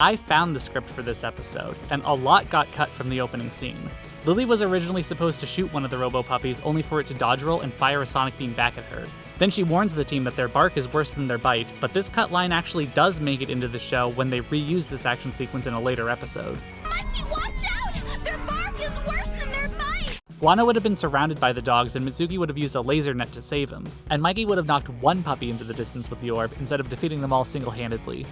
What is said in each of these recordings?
I found the script for this episode, and a lot got cut from the opening scene. Lily was originally supposed to shoot one of the robo-puppies only for it to dodge roll and fire a sonic beam back at her. Then she warns the team that their bark is worse than their bite, but this cut line actually does make it into the show when they reuse this action sequence in a later episode. Mikey, watch out! Their bark is worse than their bite! Guano would have been surrounded by the dogs and Mitsuki would have used a laser net to save him, and Mikey would have knocked one puppy into the distance with the orb instead of defeating them all single-handedly.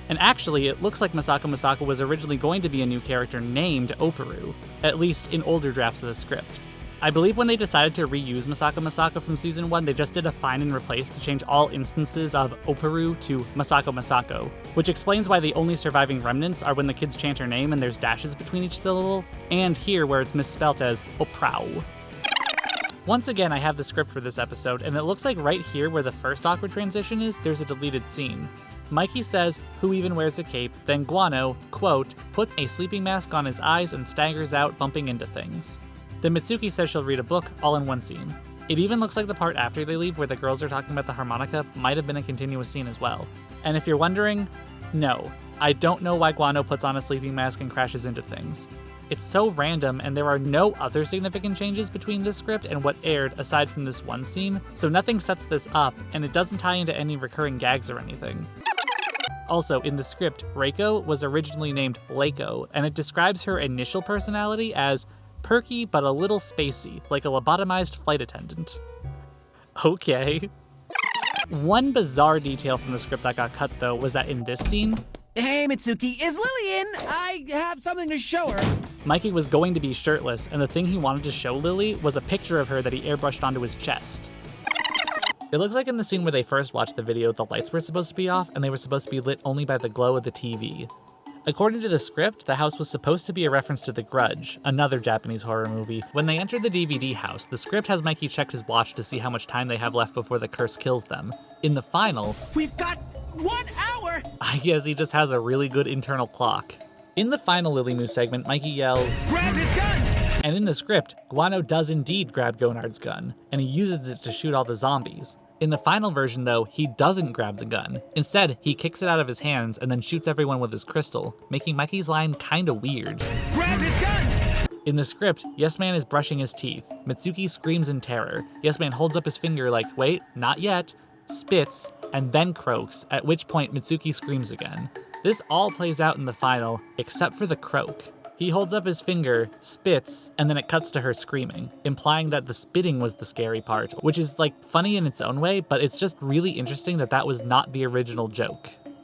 And actually, it looks like Masako Masako was originally going to be a new character named Oparu, at least in older drafts of the script. I believe when they decided to reuse Masako Masako from Season 1, they just did a find and replace to change all instances of Oparu to Masako Masako, which explains why the only surviving remnants are when the kids chant her name and there's dashes between each syllable, and here where it's misspelt as Oprao. Once again, I have the script for this episode, and it looks like right here where the first awkward transition is, there's a deleted scene. Mikey says, "Who even wears a cape?" Then Guano, quote, puts a sleeping mask on his eyes and staggers out, bumping into things. Then Mitsuki says she'll read a book, all in one scene. It even looks like the part after they leave where the girls are talking about the harmonica might have been a continuous scene as well. And if you're wondering, no, I don't know why Guano puts on a sleeping mask and crashes into things. It's so random, and there are no other significant changes between this script and what aired aside from this one scene, so nothing sets this up, and it doesn't tie into any recurring gags or anything. Also, in the script, Reiko was originally named Leiko, and it describes her initial personality as perky but a little spacey, like a lobotomized flight attendant. Okay. One bizarre detail from the script that got cut, though, was that in this scene, Hey, Mitsuki, is Lily in? I have something to show her. Mikey was going to be shirtless, and the thing he wanted to show Lily was a picture of her that he airbrushed onto his chest. It looks like in the scene where they first watched the video, the lights were supposed to be off, and they were supposed to be lit only by the glow of the TV. According to the script, the house was supposed to be a reference to The Grudge, another Japanese horror movie. When they enter the DVD house, the script has Mikey check his watch to see how much time they have left before the curse kills them. In the final, We've got 1 hour! I guess he just has a really good internal clock. In the final Lily Moo segment, Mikey yells, Grab his gun! And in the script, Guano does indeed grab Gonard's gun, and he uses it to shoot all the zombies. In the final version, though, he doesn't grab the gun. Instead, he kicks it out of his hands and then shoots everyone with his crystal, making Mikey's line kinda weird. Grab his gun! In the script, Yes Man is brushing his teeth. Mitsuki screams in terror. Yes Man holds up his finger like, wait, not yet, spits, and then croaks, at which point Mitsuki screams again. This all plays out in the final, except for the croak. He holds up his finger, spits, and then it cuts to her screaming, implying that the spitting was the scary part, which is like funny in its own way, but it's just really interesting that that was not the original joke.